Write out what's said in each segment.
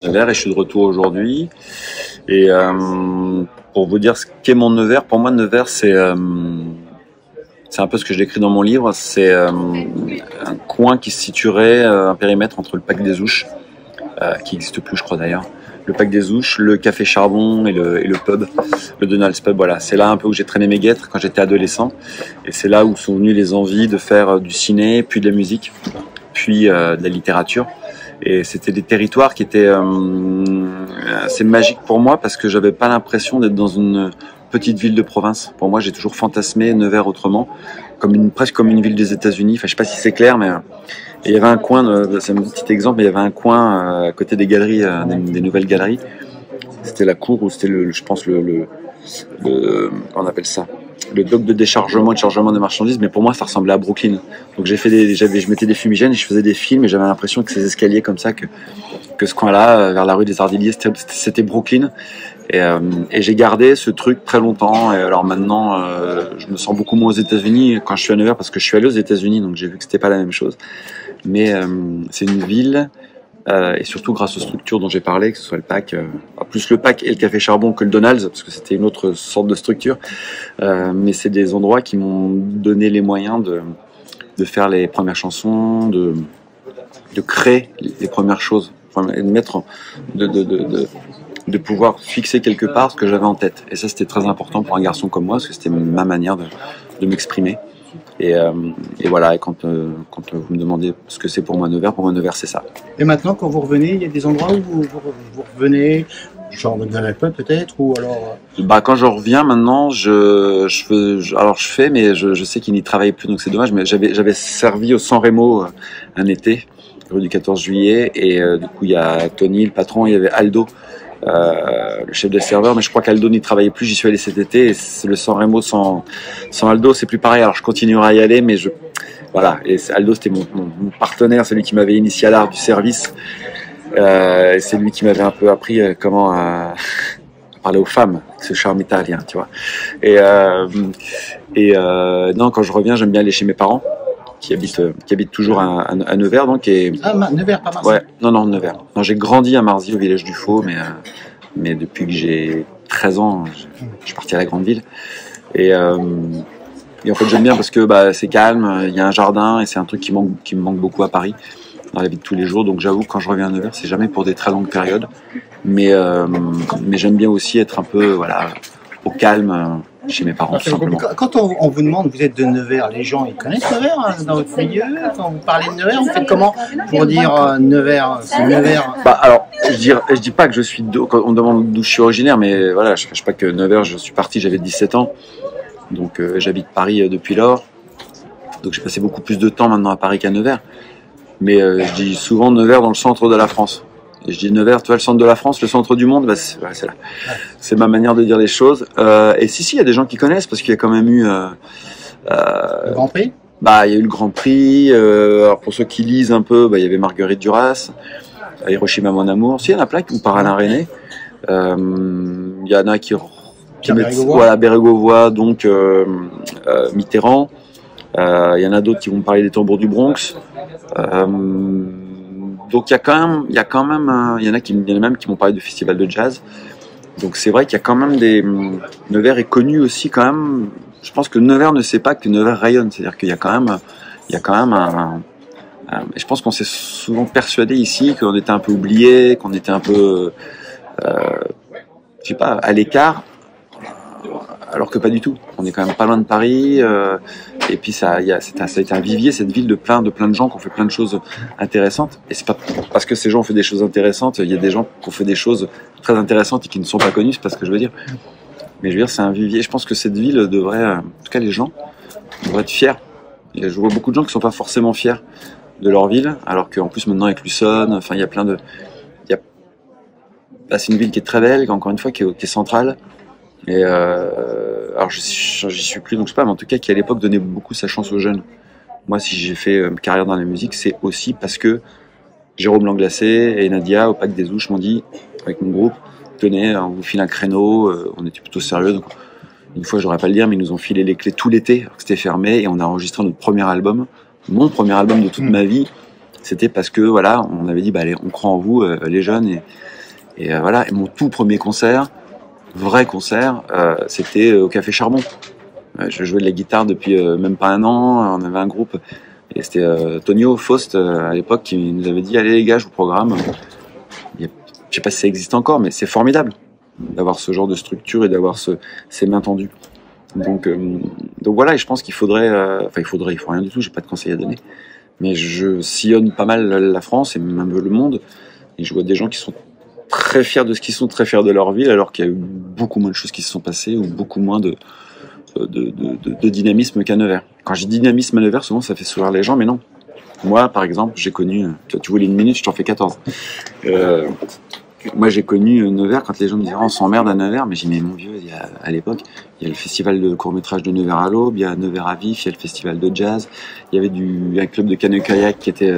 Nevers et je suis de retour aujourd'hui. Et pour vous dire ce qu'est mon Nevers, pour moi Nevers c'est un peu ce que je décris dans mon livre. C'est un coin qui se situerait, un périmètre entre le Pac des Ouches, qui n'existe plus je crois d'ailleurs, le Pac des Ouches, le Café Charbon et le pub, le Donald's Pub. Voilà, c'est là un peu où j'ai traîné mes guêtres quand j'étais adolescent. Et c'est là où sont venues les envies de faire du ciné, puis de la musique, puis de la littérature. Et c'était des territoires qui étaient assez magiques pour moi parce que j'avais pas l'impression d'être dans une petite ville de province. Pour moi, j'ai toujours fantasmé Nevers autrement, presque comme une ville des États-Unis. Enfin, je sais pas si c'est clair, mais il y avait un coin, c'est un petit exemple, mais il y avait un coin à côté des galeries, des nouvelles galeries. C'était la cour où c'était je pense comment on appelle ça, le dock de déchargement et de chargement des marchandises, mais pour moi ça ressemblait à Brooklyn. Donc je mettais des fumigènes et je faisais des films et j'avais l'impression que ces escaliers comme ça, que ce coin-là, vers la rue des Ardilliers, c'était Brooklyn. Et j'ai gardé ce truc très longtemps. Et alors maintenant, je me sens beaucoup moins aux États-Unis quand je suis à Nevers parce que je suis allé aux États-Unis, donc j'ai vu que c'était pas la même chose. Mais c'est une ville. Et surtout grâce aux structures dont j'ai parlé, que ce soit le PAC, plus le PAC et le Café Charbon que le Donald's, parce que c'était une autre sorte de structure. Mais c'est des endroits qui m'ont donné les moyens de faire les premières chansons, de créer les premières choses, et de pouvoir fixer quelque part ce que j'avais en tête. Et ça, c'était très important pour un garçon comme moi, parce que c'était ma manière de m'exprimer. Et voilà, et quand vous me demandez ce que c'est pour moi Nevers, c'est ça. Et maintenant, quand vous revenez, il y a des endroits où vous revenez, genre dans la pub peut-être, ou alors... Quand je reviens maintenant, je fais, mais je sais qu'il n'y travaille plus, donc c'est dommage, mais j'avais servi au San Remo un été, rue du 14 juillet, et du coup, il y a Tony, le patron, il y avait Aldo, le chef des serveurs, mais je crois qu'Aldo n'y travaillait plus. J'y suis allé cet été et c'est le San Remo sans Aldo, c'est plus pareil. Alors je continuerai à y aller, mais voilà. Et Aldo, c'était mon partenaire, celui qui m'avait initié à l'art du service. Et c'est lui qui m'avait un peu appris comment parler aux femmes, ce charme italien, tu vois. Non, quand je reviens, j'aime bien aller chez mes parents qui habitent toujours à Nevers, donc. Nevers, pas Marsy. Ouais, non, Nevers. Non, j'ai grandi à Marsy, au village du Faux, mais depuis que j'ai 13 ans, je suis parti à la grande ville. Et en fait, j'aime bien parce que c'est calme, il y a un jardin, et c'est un truc qui me manque beaucoup à Paris, dans la vie de tous les jours. Donc j'avoue, quand je reviens à Nevers, c'est jamais pour des très longues périodes, mais j'aime bien aussi être un peu, voilà, au calme. Chez mes parents, tout simplement. Quand on vous demande, vous êtes de Nevers, les gens ils connaissent Nevers dans votre milieu? Quand vous parlez de Nevers, vous faites comment pour dire Nevers, c'est Nevers? Alors, je dis pas que je suis quand on me demande d'où je suis originaire, mais voilà, je cache pas que Nevers, je suis parti, j'avais 17 ans, donc j'habite Paris depuis lors, donc j'ai passé beaucoup plus de temps maintenant à Paris qu'à Nevers, mais je dis souvent Nevers dans le centre de la France. Et je dis Nevers, tu vois, le centre de la France, le centre du monde, c'est là. C'est ma manière de dire les choses. Et si, il y a des gens qui connaissent, parce qu'il y a quand même eu... le Grand Prix. Il y a eu le Grand Prix. Alors pour ceux qui lisent un peu, il y avait Marguerite Duras, Hiroshima mon amour. Si, il y en a plein qui vous parlent à René. Il y en a qui mettent... Voilà, Bérégovoy, donc Mitterrand. Il y en a d'autres qui vont me parler des tambours du Bronx. Donc il y en a même qui m'ont parlé de festival de jazz. Donc c'est vrai qu'il y a quand même Nevers est connu aussi quand même. Je pense que Nevers ne sait pas que Nevers rayonne. C'est-à-dire qu'il y a quand même je pense qu'on s'est souvent persuadé ici qu'on était un peu oublié, qu'on était un peu, je sais pas, à l'écart. Alors que pas du tout. On est quand même pas loin de Paris, et puis ça a été un vivier, cette ville de plein de gens qui ont fait plein de choses intéressantes. Et c'est pas parce que ces gens ont fait des choses intéressantes, il y a des gens qui ont fait des choses très intéressantes et qui ne sont pas connus, c'est pas ce que je veux dire. Mais je veux dire, c'est un vivier. Je pense que cette ville devrait, en tout cas les gens, devraient être fiers. Et je vois beaucoup de gens qui sont pas forcément fiers de leur ville, alors qu'en plus maintenant avec l'Ussonne, enfin il y a plein de, c'est une ville qui est très belle, encore une fois qui est centrale. Et alors j'y suis plus, donc je sais pas, mais en tout cas qui à l'époque donnait beaucoup sa chance aux jeunes. Moi, si j'ai fait carrière dans la musique, c'est aussi parce que Jérôme Langlacé et Nadia au Pac des Ouches m'ont dit, avec mon groupe, tenez, on vous file un créneau, on était plutôt sérieux. Donc, une fois, j'aurais pas le dire, mais ils nous ont filé les clés tout l'été, alors que c'était fermé, et on a enregistré notre premier album, mon premier album de toute ma vie, c'était parce que voilà, on avait dit bah allez, on croit en vous, les jeunes, et voilà. Et mon tout premier concert, vrai concert, c'était au Café Charbon. Je jouais de la guitare depuis même pas un an. On avait un groupe et c'était Tonio Faust à l'époque qui nous avait dit allez les gars, je vous programme. Je sais pas si ça existe encore, mais c'est formidable d'avoir ce genre de structure et d'avoir ces mains tendues. Donc voilà, et je pense qu'il faudrait, il faut rien du tout. J'ai pas de conseils à donner, mais je sillonne pas mal la France et même le monde, et je vois des gens qui sont très fiers de ce qu'ils sont, très fiers de leur ville, alors qu'il y a eu beaucoup moins de choses qui se sont passées ou beaucoup moins de dynamisme qu'à Nevers. Quand je dis dynamisme à Nevers, souvent ça fait sourire les gens, mais non. Moi, par exemple, j'ai connu, tu voulais une minute, je t'en fais 14. Moi, j'ai connu Nevers quand les gens me disaient on s'emmerde à Nevers, mais j'ai dit mais mon vieux, à l'époque, il y a le festival de court-métrage de Nevers à l'Aube, il y a Nevers à Vif, il y a le festival de jazz, il y avait un club de canoë-kayak qui était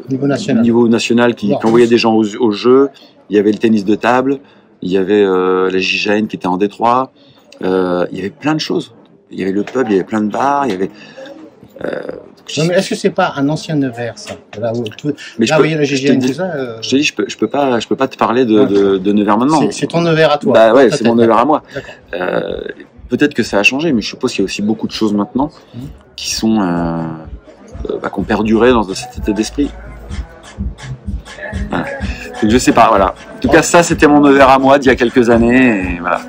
niveau national qui envoyait des gens au jeu, il y avait le tennis de table, il y avait la JJN qui était en Détroit, il y avait plein de choses. Il y avait le pub, il y avait plein de bars, il y avait... Non, mais est-ce que c'est pas un ancien Nevers, ça? Là où mais là, vous voyez la GGN, tout ça. Je te dis, je peux pas te parler de Nevers maintenant. C'est ton Nevers à toi. Bah ouais, c'est mon Nevers à moi. Peut-être que ça a changé, mais je suppose qu'il y a aussi beaucoup de choses maintenant qui sont qui ont perduré dans cet état d'esprit. Voilà. Donc je sais pas, voilà. En tout cas, ça c'était mon Nevers à moi d'il y a quelques années, et voilà.